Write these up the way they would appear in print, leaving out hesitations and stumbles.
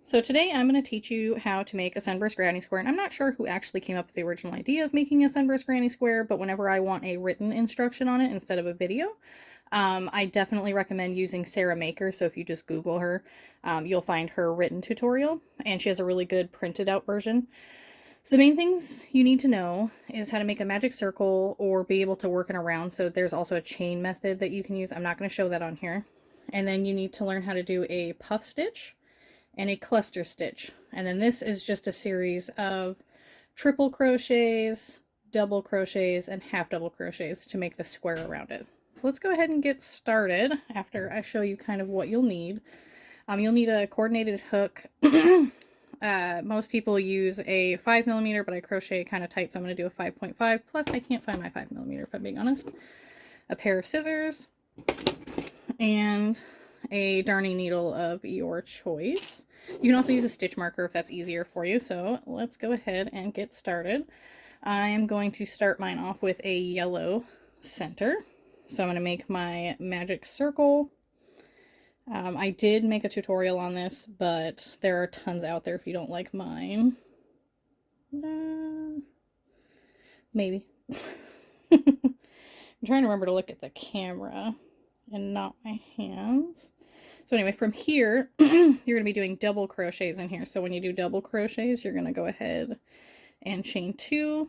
So today I'm going to teach you how to make a sunburst granny square, and I'm not sure who actually came up with the original idea of making a sunburst granny square, but whenever I want a written instruction on it instead of a video, I definitely recommend using Sarah Maker. So if you just Google her, you'll find her written tutorial, and she has a really good printed out version. So the main things you need to know is how to make a magic circle or be able to work in a round. So there's also a chain method that you can use. I'm not going to show that on here. And then you need to learn how to do a puff stitch and a cluster stitch. And then this is just a series of triple crochets, double crochets, and half double crochets to make the square around it. So let's go ahead and get started after I show you kind of what you'll need. You'll need a coordinated hook. Most people use a 5mm, but I crochet kind of tight, so I'm going to do a 5.5. Plus, I can't find my 5mm if I'm being honest. A pair of scissors, and a darning needle of your choice. You can also use a stitch marker if that's easier for you. So let's go ahead and get started. I am going to start mine off with a yellow center. So I'm going to make my magic circle. I did make a tutorial on this, but there are tons out there if you don't like mine. Maybe. I'm trying to remember to look at the camera and not my hands. So anyway, from here, you're going to be doing double crochets in here. So when you do double crochets, you're going to go ahead and chain 2.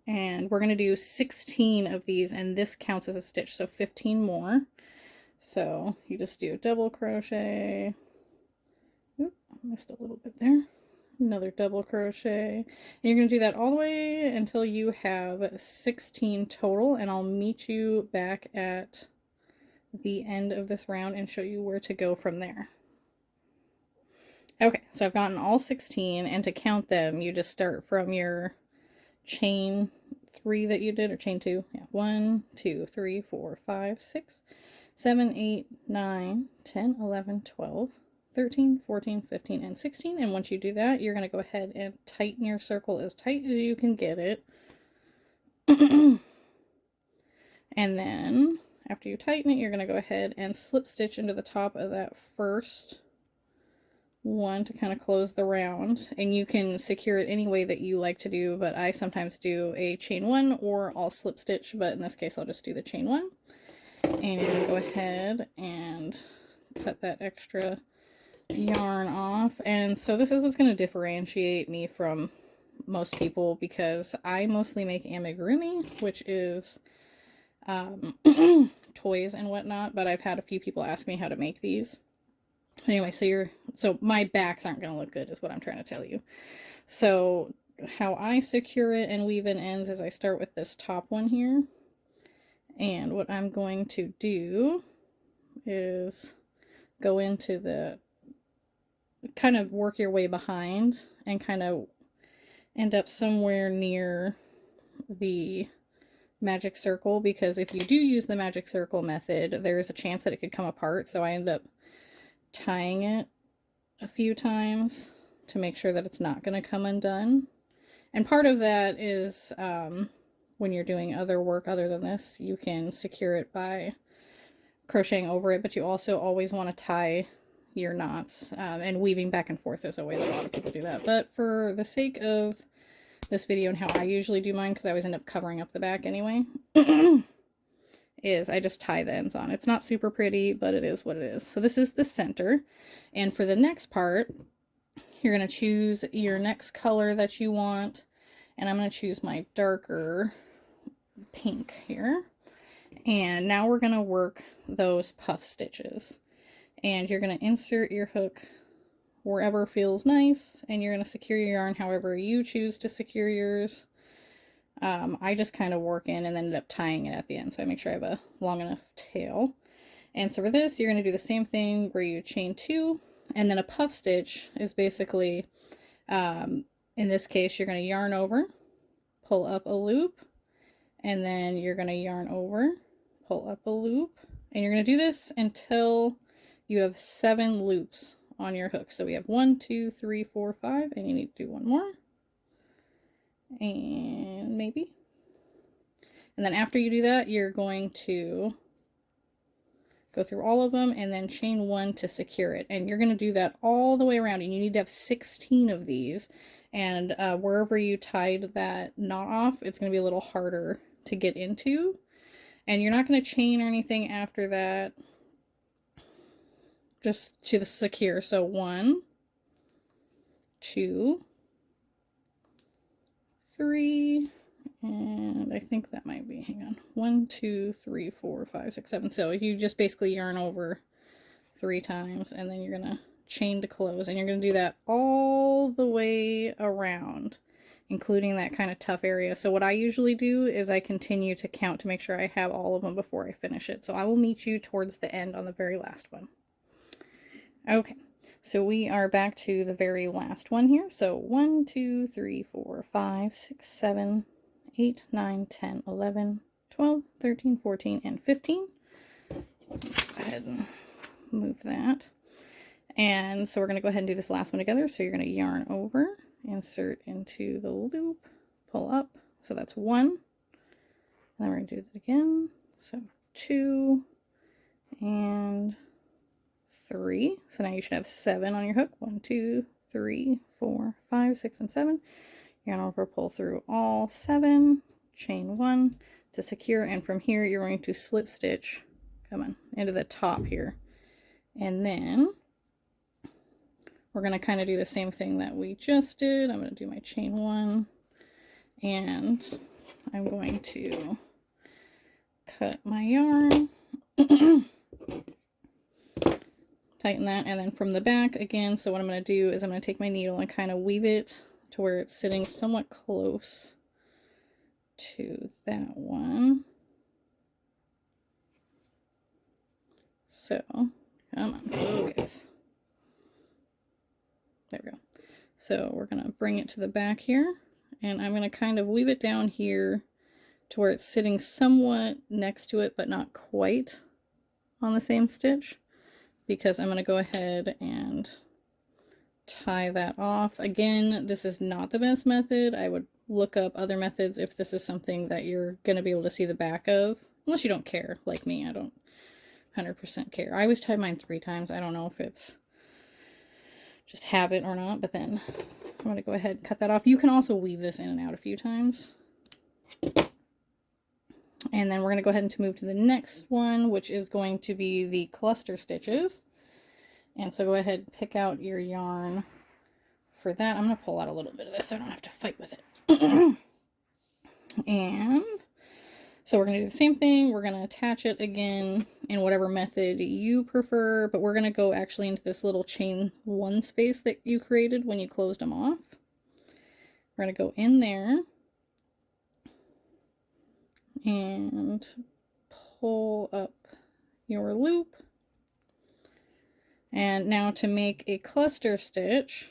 And we're going to do 16 of these, and this counts as a stitch, so 15 more. So you just do a double crochet. Oop, I missed a little bit there. Another double crochet. And you're going to do that all the way until you have 16 total, and I'll meet you back at the end of this round and show you where to go from there. Okay, so I've gotten all 16, and to count them, you just start from your chain 3 that you did, or chain 2. Yeah, 1, 2, 3, 4, 5, 6, 7, 8, 9, 10, 11, 12, 13, 14, 15, and 16. And once you do that, you're going to go ahead and tighten your circle as tight as you can get it. And then after you tighten it, you're going to go ahead and slip stitch into the top of that first one to kind of close the round. And you can secure it any way that you like to do, but I sometimes do a chain 1 or I'll slip stitch, but in this case I'll just do the chain 1. And you're going to go ahead and cut that extra yarn off. And so this is what's going to differentiate me from most people, because I mostly make amigurumi, which is toys and whatnot, but I've had a few people ask me how to make these. Anyway, so my backs aren't going to look good is what I'm trying to tell you. So how I secure it and weave in ends is I start with this top one here. And what I'm going to do is go into the, kind of work your way behind and kind of end up somewhere near the magic circle, because if you do use the magic circle method, there's a chance that it could come apart. So I end up tying it a few times to make sure that it's not going to come undone. And part of that is when you're doing other work other than this, you can secure it by crocheting over it, but you also always want to tie your knots, and weaving back and forth is a way that a lot of people do that. But for the sake of this video and how I usually do mine, because I always end up covering up the back anyway, is I just tie the ends on. It's not super pretty, but it is what it is. So this is the center. And for the next part, you're going to choose your next color that you want. And I'm going to choose my darker pink here. And now we're going to work those puff stitches. And you're going to insert your hook wherever feels nice, and you're going to secure your yarn however you choose to secure yours. I just kind of work in and then end up tying it at the end, so I make sure I have a long enough tail. And so for this, you're going to do the same thing where you chain 2, and then a puff stitch is basically, in this case, you're going to yarn over, pull up a loop, and then you're going to yarn over, pull up a loop, and you're going to do this until you have 7 loops on your hook. So we have 1, 2, 3, 4, 5, and you need to do one more. And maybe. And then after you do that, you're going to Go through all of them and then chain 1 to secure it. And you're going to do that all the way around, and you need to have 16 of these. And wherever you tied that knot off, it's going to be a little harder to get into. And you're not going to chain or anything after that, just to the secure. So 1, 2, 3, and I think that might be, hang on, 1, 2, 3, 4, 5, 6, 7. So you just basically yarn over 3 times, and then you're gonna chain to close, and you're gonna do that all the way around, including that kind of tough area. So what I usually do is I continue to count to make sure I have all of them before I finish it. So I will meet you towards the end on the very last one. Okay, so we are back to the very last one here. So 1, 2, 3, 4, 5, 6, 7, 8, 9, 10, 11, 12, 13, 14, and 15. Go ahead and move that. And so we're going to go ahead and do this last one together. So you're going to yarn over, insert into the loop, pull up. So that's 1. And then we're going to do that again. So 2 and 3. So now you should have 7 on your hook. 1, 2, 3, 4, 5, 6, and 7. Yarn over, pull through all 7, chain 1 to secure, and from here you're going to slip stitch, come on, into the top here. And then we're going to kind of do the same thing that we just did. I'm going to do my chain 1, and I'm going to cut my yarn, tighten that, and then from the back again, so what I'm going to do is I'm going to take my needle and kind of weave it to where it's sitting somewhat close to that one. So, come on, focus. There we go. So we're going to bring it to the back here, and I'm going to kind of weave it down here to where it's sitting somewhat next to it, but not quite on the same stitch, because I'm going to go ahead and tie that off. Again, this is not the best method. I would look up other methods if this is something that you're going to be able to see the back of, unless you don't care, like me. I don't 100% care. I always tie mine 3 times. I don't know if it's just habit or not, but then I'm going to go ahead and cut that off. You can also weave this in and out a few times. And then we're going to go ahead and move to the next one, which is going to be the cluster stitches. And so go ahead and pick out your yarn for that. I'm going to pull out a little bit of this so I don't have to fight with it. And so we're going to do the same thing. We're going to attach it again in whatever method you prefer, but we're going to go actually into this little chain 1 space that you created when you closed them off. We're going to go in there and pull up your loop. And now to make a cluster stitch,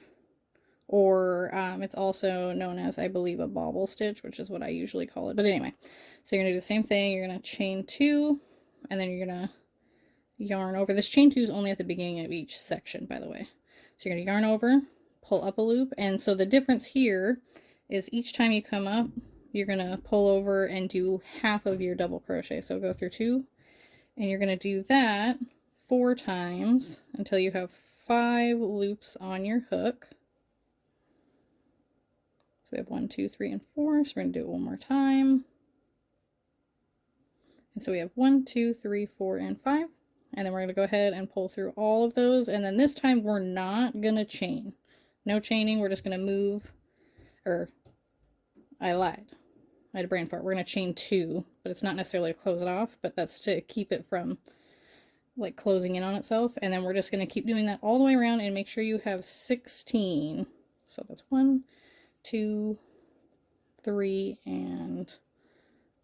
or it's also known as, I believe, a bobble stitch, which is what I usually call it. But anyway, so you're going to do the same thing. You're going to chain 2, and then you're going to yarn over. This chain 2 is only at the beginning of each section, by the way. So you're going to yarn over, pull up a loop, and so the difference here is each time you come up, you're going to pull over and do half of your double crochet. So go through 2, and you're going to do that 4 times until you have 5 loops on your hook. So we have 1, 2, 3, and 4. So we're going to do it one more time. And so we have 1, 2, 3, 4, and 5. And then we're going to go ahead and pull through all of those. And then this time we're not going to chain. No chaining. We're just going to move. Or, I lied. I had a brain fart. We're going to chain 2. But it's not necessarily to close it off. But that's to keep it from like closing in on itself. And then we're just going to keep doing that all the way around and make sure you have 16. So that's 1, 2, 3, and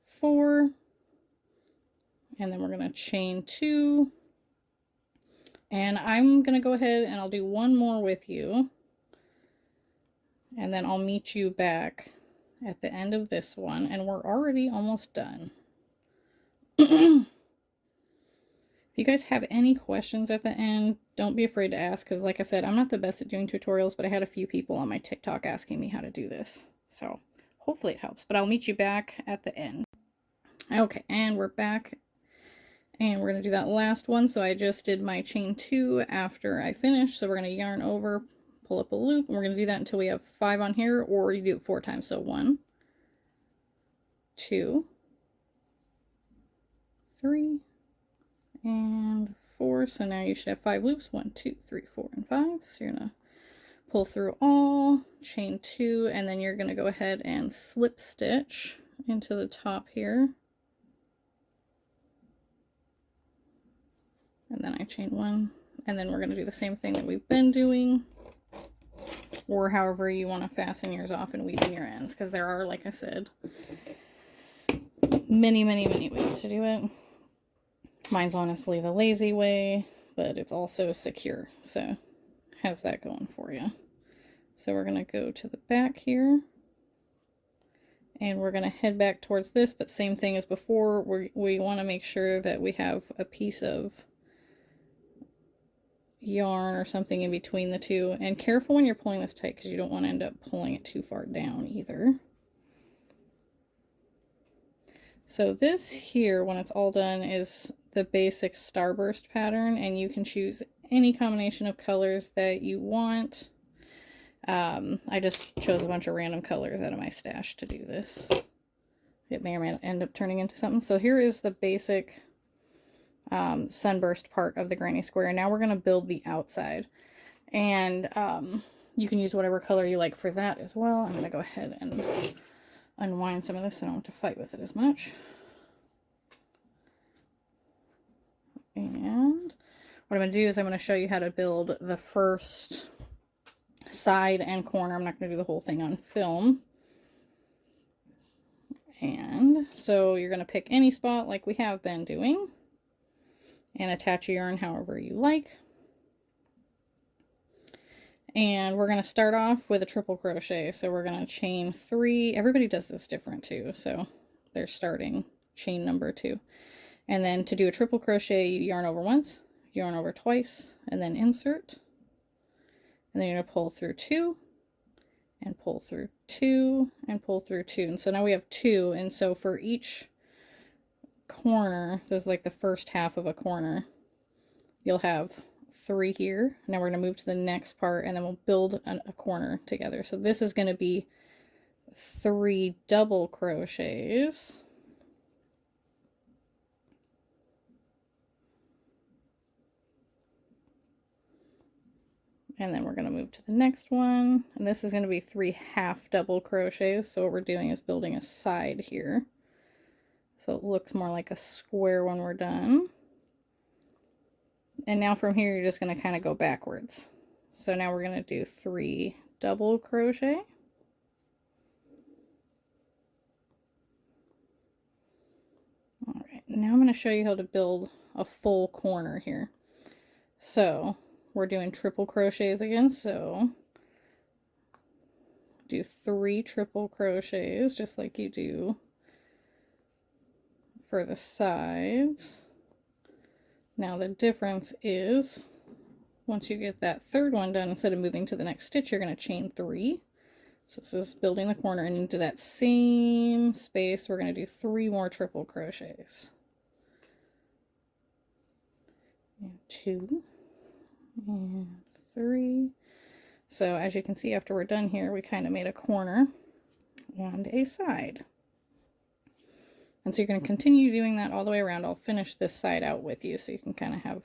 4. And then we're going to chain 2. And I'm going to go ahead and I'll do one more with you. And then I'll meet you back at the end of this one. And we're already almost done. If you guys have any questions at the end, don't be afraid to ask, because like I said, I'm not the best at doing tutorials, but I had a few people on my TikTok asking me how to do this. So hopefully it helps, but I'll meet you back at the end. Okay, and we're back And we're going to do that last one. So I just did my chain 2 after I finished. So we're going to yarn over, pull up a loop, and we're going to do that until we have 5 on here, or you do it 4 times. So 1, 2, 3, and 4. So now you should have 5 loops. 1, 2, 3, 4, and 5. So you're going to pull through all, chain 2, and then you're going to go ahead and slip stitch into the top here. And then I chain 1, and then we're going to do the same thing that we've been doing, or however you want to fasten yours off and weave in your ends, because there are, like I said, many ways to do it. Mine's honestly the lazy way, but it's also secure, so has that going for you. So we're going to go to the back here, and we're going to head back towards this, but same thing as before, we want to make sure that we have a piece of yarn or something in between the two, and careful when you're pulling this tight because you don't want to end up pulling it too far down either. So this here, when it's all done, is the basic starburst pattern, and you can choose any combination of colors that you want. I just chose a bunch of random colors out of my stash to do this. It may or may not end up turning into something. So here is the basic sunburst part of the granny square, and now we're going to build the outside, and you can use whatever color you like for that as well. I'm going to go ahead and unwind some of this so I don't have to fight with it as much. And what I'm going to do is I'm going to show you how to build the first side and corner. I'm not going to do the whole thing on film. And so you're going to pick any spot like we have been doing and attach your yarn however you like. And we're going to start off with a triple crochet. So we're going to chain 3. Everybody does this different too, so they're starting chain number 2. And then to do a triple crochet, you yarn over once, yarn over twice, and then insert. And then you're going to pull through 2, and pull through 2, and pull through 2. And so now we have 2, and so for each corner, this is like the first half of a corner, you'll have 3 here. Now we're going to move to the next part, and then we'll build a corner together. So this is going to be 3 double crochets. And then we're going to move to the next one, and this is going to be 3 half double crochets. So what we're doing is building a side here, so it looks more like a square when we're done. And now from here you're just going to kind of go backwards. So now we're going to do 3 double crochet. All right, now I'm going to show you how to build a full corner here. So we're doing triple crochets again, so do 3 triple crochets just like you do for the sides. Now the difference is once you get that third one done, instead of moving to the next stitch, you're going to chain 3. So this is building the corner, and into that same space we're going to do 3 more triple crochets. And 2 and 3. So as you can see, after we're done here, we kind of made a corner and a side. And so you're going to continue doing that all the way around. I'll finish this side out with you so you can kind of have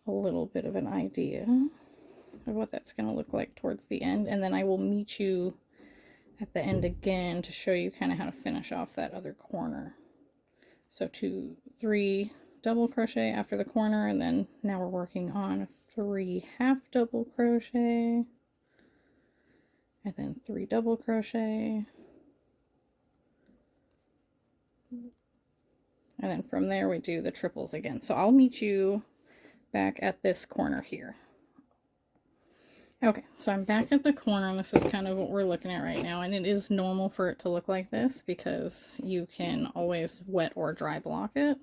a little bit of an idea of what that's going to look like towards the end. And then I will meet you at the end again to show you kind of how to finish off that other corner. So 2, 3 double crochet after the corner, and then now we're working on 3 half double crochet, and then 3 double crochet, and then from there we do the triples again. So I'll meet you back at this corner here. Okay, so I'm back at the corner, and this is kind of what we're looking at right now, and it is normal for it to look like this because you can always wet or dry block it.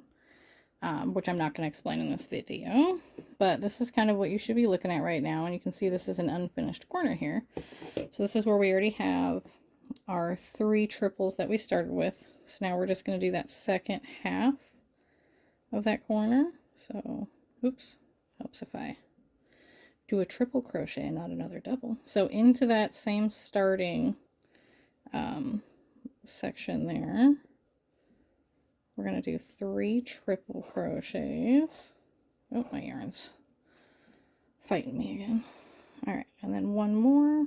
Which I'm not going to explain in this video, but this is kind of what you should be looking at right now, and you can see this is an unfinished corner here. So this is where we already have our 3 triples that we started with. So now we're just going to do that second half of that corner. So, oops, helps if I do a triple crochet and not another double. So into that same starting section there, we're going to do 3 triple crochets. Oh, my yarn's fighting me again. All right, and then 1 more.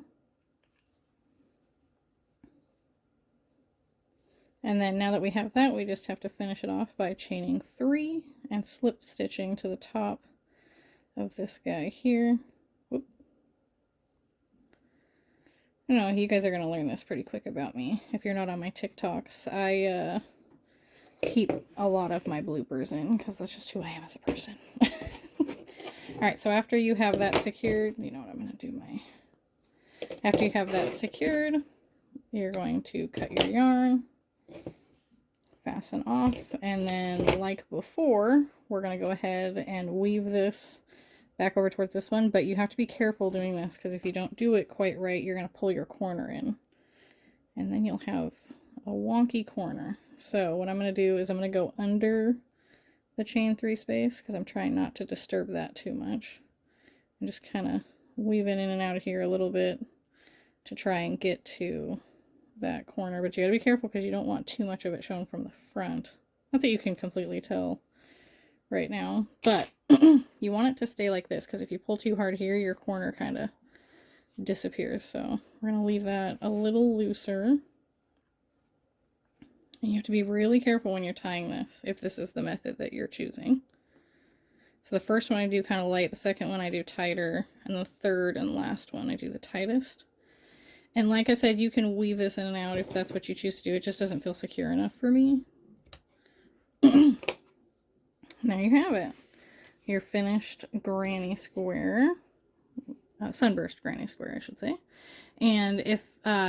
And then now that we have that, we just have to finish it off by chaining 3 and slip stitching to the top of this guy here. Whoop. I know, you guys are going to learn this pretty quick about me. If you're not on my TikToks, I keep a lot of my bloopers in because that's just who I am as a person. Alright, so after you have that secured, you know what I'm going to do after you have that secured, you're going to cut your yarn, fasten off, and then like before, we're going to go ahead and weave this back over towards this one, but you have to be careful doing this because if you don't do it quite right, you're going to pull your corner in, and then you'll have a wonky corner. So what I'm going to do is I'm going to go under the chain 3 space because I'm trying not to disturb that too much, and just kind of weave it in and out of here a little bit to try and get to that corner, but you got to be careful because you don't want too much of it shown from the front. Not that you can completely tell right now, but you want it to stay like this because if you pull too hard here, your corner kind of disappears. So we're going to leave that a little looser. And you have to be really careful when you're tying this, if this is the method that you're choosing. So the first one I do kind of light, the second one I do tighter, and the third and last one I do the tightest. And like I said, you can weave this in and out if that's what you choose to do. It just doesn't feel secure enough for me. There you have it. Your finished granny square. Sunburst granny square, I should say. And if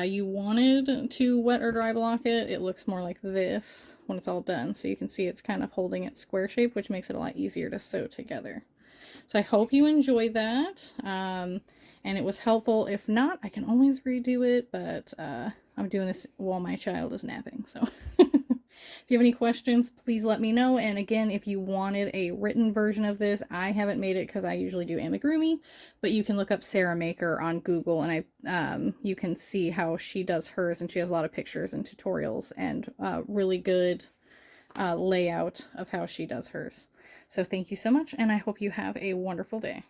you wanted to wet or dry block it, it looks more like this when it's all done. So you can see it's kind of holding its square shape, which makes it a lot easier to sew together. So I hope you enjoyed that. And it was helpful. If not, I can always redo it, but I'm doing this while my child is napping. So if you have any questions, please let me know. And again, if you wanted a written version of this, I haven't made it because I usually do amigurumi, but you can look up Sarah Maker on Google, and you can see how she does hers, and she has a lot of pictures and tutorials and really good layout of how she does hers. So thank you so much, and I hope you have a wonderful day.